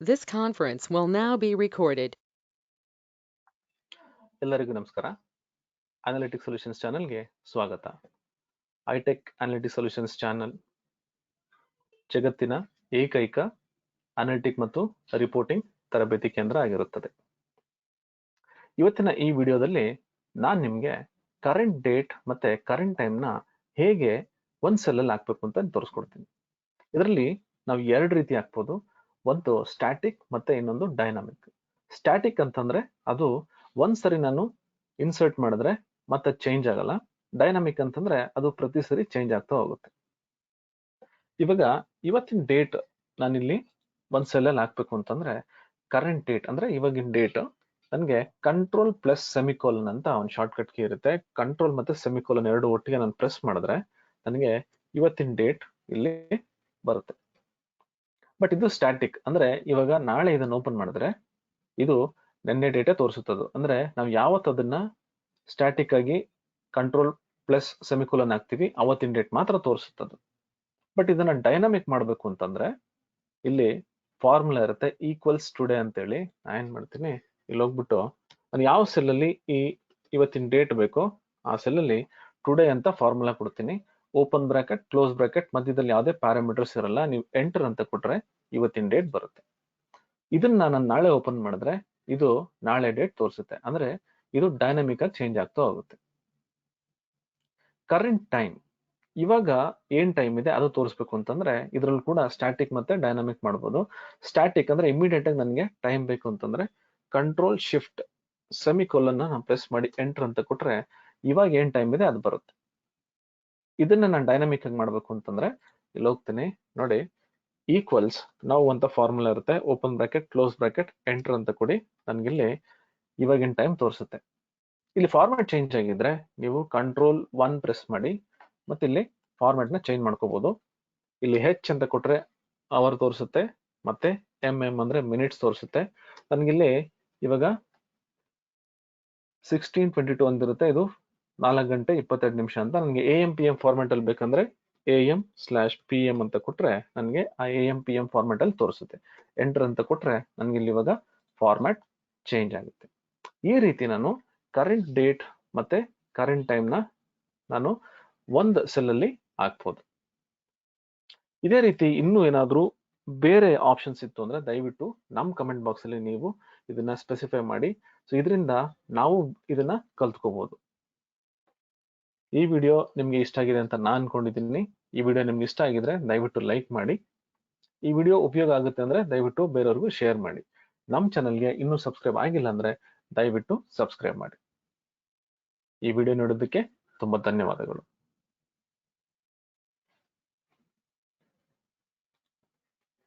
This conference will now be recorded. ಎಲ್ಲರಿಗೂ ನಮಸ್ಕಾರ. Analytic solutions ಚಾನಲ್ಗೆ ಸ್ವಾಗತ. ಐಟೆಕ್ ಅನಾಲಿಟಿಕ್ ಸೊಲ್ಯೂಷನ್ಸ್ ಚಾನಲ್ ಜಗತ್ತಿನ ಏಕೈಕ ಅನಾಲಿಟಿಕ್ ಮತ್ತು ರಿಪೋರ್ಟಿಂಗ್ ತರಬೇತಿ ಕೇಂದ್ರ ಆಗಿರುತ್ತದೆ. ಇವತ್ತಿನ ಈ ವಿಡಿಯೋದಲ್ಲಿ ನಾನು ನಿಮಗೆ ಕರೆಂಟ್ ಡೇಟ್ ಮತ್ತೆ ಕರೆಂಟ್ ಟೈಮ್ನ ಹೇಗೆ ಒಂದು ಸೆಲ್ಲಲ್ಲಿ ಹಾಕ್ಬೇಕು ಅಂತ ತೋರಿಸ್ಕೊಡ್ತೀನಿ. ಇದರಲ್ಲಿ ನಾವು ಎರಡು ರೀತಿ ಹಾಕ್ಬೋದು. ಒಂದು ಸ್ಟ್ಯಾಟಿಕ್ ಮತ್ತೆ ಇನ್ನೊಂದು ಡೈನಾಮಿಕ್. ಸ್ಟ್ಯಾಟಿಕ್ ಅಂತಂದ್ರೆ ಅದು ಒಂದ್ಸರಿ ನಾನು ಇನ್ಸರ್ಟ್ ಮಾಡಿದ್ರೆ ಮತ್ತೆ ಚೇಂಜ್ ಆಗಲ್ಲ. ಡೈನಾಮಿಕ್ ಅಂತಂದ್ರೆ ಅದು ಪ್ರತಿ ಸರಿ ಚೇಂಜ್ ಆಗ್ತಾ ಹೋಗುತ್ತೆ. ಇವಾಗ ಇವತ್ತಿನ ಡೇಟ್ ನಾನಿಲ್ಲಿ ಒಂದ್ ಸೆಲ್ಲಲ್ಲಿ ಹಾಕ್ಬೇಕು ಅಂತಂದ್ರೆ ಕರೆಂಟ್ ಡೇಟ್ ಅಂದ್ರೆ ಇವಾಗಿನ ಡೇಟ್ ನನಗೆ ಕಂಟ್ರೋಲ್ ಪ್ಲಸ್ ಸೆಮಿಕೋಲನ್ ಅಂತ ಒಂದು ಶಾರ್ಟ್ ಕಟ್ ಕೀ ಇರುತ್ತೆ. ಕಂಟ್ರೋಲ್ ಮತ್ತೆ ಸೆಮಿಕೋಲನ್ ಎರಡು ಒಟ್ಟಿಗೆ ನಾನು ಪ್ರೆಸ್ ಮಾಡಿದ್ರೆ ನನಗೆ ಇವತ್ತಿನ ಡೇಟ್ ಇಲ್ಲಿ ಬರುತ್ತೆ. ಬಟ್ ಇದು ಸ್ಟ್ಯಾಟಿಕ್ ಅಂದ್ರೆ ಇವಾಗ ನಾಳೆ ಇದನ್ನ ಓಪನ್ ಮಾಡಿದ್ರೆ ಇದು ನೆನ್ನೆ ಡೇಟೆ ತೋರಿಸುತ್ತದೆ. ಅಂದ್ರೆ ನಾವು ಯಾವತ್ತು ಅದನ್ನ ಸ್ಟ್ಯಾಟಿಕ್ ಆಗಿ ಕಂಟ್ರೋಲ್ ಪ್ಲಸ್ ಸೆಮಿಕೋಲನ್ ಹಾಕ್ತಿವಿ ಅವತ್ತಿನ ಡೇಟ್ ಮಾತ್ರ ತೋರಿಸುತ್ತದೆ. ಬಟ್ ಇದನ್ನ ಡೈನಾಮಿಕ್ ಮಾಡಬೇಕು ಅಂತಂದ್ರೆ ಇಲ್ಲಿ ಫಾರ್ಮುಲಾ ಇರುತ್ತೆ ಈಕ್ವಲ್ಸ್ ಟುಡೇ ಅಂತೇಳಿ. ನಾ ಏನ್ ಮಾಡ್ತೀನಿ, ಇಲ್ಲಿ ಹೋಗ್ಬಿಟ್ಟು ನಾನು ಯಾವ ಸೆಲ್ಲಲ್ಲಿ ಇವತ್ತಿನ ಡೇಟ್ ಬೇಕೋ ಆ ಸೆಲ್ಲಲ್ಲಿ ಟುಡೇ ಅಂತ ಫಾರ್ಮುಲಾ ಕೊಡ್ತೀನಿ. ಓಪನ್ ಬ್ರಾಕೆಟ್ ಕ್ಲೋಸ್ ಬ್ರಾಕೆಟ್ ಮಧ್ಯದಲ್ಲಿ ಯಾವುದೇ ಪ್ಯಾರಾಮೀಟರ್ಸ್ ಇರಲ್ಲ. ನೀವು ಎಂಟರ್ ಅಂತ ಕೊಟ್ರೆ ಇವತ್ತಿನ ಡೇಟ್ ಬರುತ್ತೆ. ಇದನ್ನ ನಾನು ನಾಳೆ ಓಪನ್ ಮಾಡಿದ್ರೆ ಇದು ನಾಳೆ ಡೇಟ್ ತೋರಿಸುತ್ತೆ. ಅಂದ್ರೆ ಇದು ಡೈನಾಮಿಕ್ ಆಗಿ ಚೇಂಜ್ ಆಗ್ತಾ ಹೋಗುತ್ತೆ. ಕರೆಂಟ್ ಟೈಮ್ ಇವಾಗ ಏನ್ ಟೈಮ್ ಇದೆ ಅದು ತೋರಿಸ್ಬೇಕು ಅಂತಂದ್ರೆ ಇದ್ರಲ್ಲಿ ಕೂಡ ಸ್ಟ್ಯಾಟಿಕ್ ಮತ್ತೆ ಡೈನಾಮಿಕ್ ಮಾಡ್ಬೋದು. ಸ್ಟ್ಯಾಟಿಕ್ ಅಂದ್ರೆ ಇಮಿಡಿಯೇಟ್ ಆಗಿ ನನಗೆ ಟೈಮ್ ಬೇಕು ಅಂತಂದ್ರೆ ಕಂಟ್ರೋಲ್ ಶಿಫ್ಟ್ ಸೆಮಿಕೋಲನ್ ನಾನು ಪ್ರೆಸ್ ಮಾಡಿ ಎಂಟರ್ ಅಂತ ಕೊಟ್ರೆ ಇವಾಗ ಏನ್ ಟೈಮ್ ಇದೆ ಅದು ಬರುತ್ತೆ. ಇದನ್ನ ನಾನು ಡೈನಾಮಿಕ್ ಆಗಿ ಮಾಡ್ಬೇಕು ಅಂತಂದ್ರೆ ಇಲ್ಲಿ ಹೋಗ್ತೀನಿ ನೋಡಿ, ಈಕ್ವಲ್ಸ್ ನಾವು ಅಂತ ಫಾರ್ಮುಲಾ ಇರುತ್ತೆ. Open bracket close bracket enter ಅಂತ ಕೊಡಿ, ನನ್ಗಿಲ್ಲಿ ಇವಾಗಿನ ಟೈಮ್ ತೋರಿಸುತ್ತೆ. ಇಲ್ಲಿ ಫಾರ್ಮ್ಯಾಟ್ ಚೇಂಜ್ ಆಗಿದ್ರೆ ನೀವು ಕಂಟ್ರೋಲ್ 1 ಪ್ರೆಸ್ ಮಾಡಿ ಮತ್ತೆ ಇಲ್ಲಿ ಫಾರ್ಮ್ಯಾಟ್ ನ ಚೇಂಜ್ ಮಾಡ್ಕೋಬಹುದು. ಇಲ್ಲಿ ಹೆಚ್ ಅಂತ ಕೊಟ್ರೆ ಅವರ್ ತೋರಿಸುತ್ತೆ, ಮತ್ತೆ ಎಂ ಅಂದ್ರೆ ಮಿನಿಟ್ಸ್ ತೋರಿಸುತ್ತೆ. ನನ್ಗಿಲ್ಲಿ ಇವಾಗ 16:22 ಅಂದಿರುತ್ತೆ, ಇದು 4 ಗಂಟೆ 22 ನಿಮಿಷ ಅಂತ. ನನಗೆ AM/PM ಫಾರ್ಮ್ಯಾಟ್ ಅಲ್ಲಿ ಬೇಕಂದ್ರೆ AM/PM ಅಂತ ಕೊಟ್ರೆ ನನಗೆ ಆ AM/PM ಫಾರ್ಮ್ಯಾಟ್ ಅಲ್ಲಿ ತೋರಿಸುತ್ತೆ. ಎಂಟರ್ ಅಂತ ಕೊಟ್ರೆ ನನಗೆ ಇಲ್ಲಿ ಇವಾಗ ಫಾರ್ಮ್ಯಾಟ್ ಚೇಂಜ್ ಆಗುತ್ತೆ. ಈ ರೀತಿ ನಾನು ಕರೆಂಟ್ ಡೇಟ್ ಮತ್ತೆ ಕರೆಂಟ್ ಟೈಮ್ ನ ನಾನು ಒಂದು ಸೆಲ್ ಅಲ್ಲಿ ಹಾಕ್ಬೋದು. ಇದೇ ರೀತಿ ಇನ್ನೂ ಏನಾದ್ರೂ ಬೇರೆ ಆಪ್ಷನ್ಸ್ ಇತ್ತು ಅಂದ್ರೆ ದಯವಿಟ್ಟು ನಮ್ಮ ಕಮೆಂಟ್ ಬಾಕ್ಸ್ ಅಲ್ಲಿ ನೀವು ಇದನ್ನ ಸ್ಪೆಸಿಫೈ ಮಾಡಿ. ಸೊ ಇದರಿಂದ ನಾವು ಇದನ್ನ ಕಲ್ತ್ಕೋಬಹುದು. ಈ ವಿಡಿಯೋ ನಿಮ್ಗೆ ಇಷ್ಟ ಆಗಿದೆ ಅಂತ ನಾನು ಅನ್ಕೊಂಡಿದ್ದೀನಿ. ಈ ವಿಡಿಯೋ ನಿಮ್ಗೆ ಇಷ್ಟ ಆಗಿದ್ರೆ ದಯವಿಟ್ಟು ಲೈಕ್ ಮಾಡಿ. ಈ ವಿಡಿಯೋ ಉಪಯೋಗ ಆಗುತ್ತೆ ಅಂದ್ರೆ ದಯವಿಟ್ಟು ಬೇರೆಯವ್ರಿಗೂ ಶೇರ್ ಮಾಡಿ. ನಮ್ಮ ಚಾನಲ್ಗೆ ಇನ್ನೂ ಸಬ್ಸ್ಕ್ರೈಬ್ ಆಗಿಲ್ಲ ಅಂದ್ರೆ ದಯವಿಟ್ಟು ಸಬ್ಸ್ಕ್ರೈಬ್ ಮಾಡಿ. ಈ ವಿಡಿಯೋ ನೋಡೋದಕ್ಕೆ ತುಂಬಾ ಧನ್ಯವಾದಗಳು.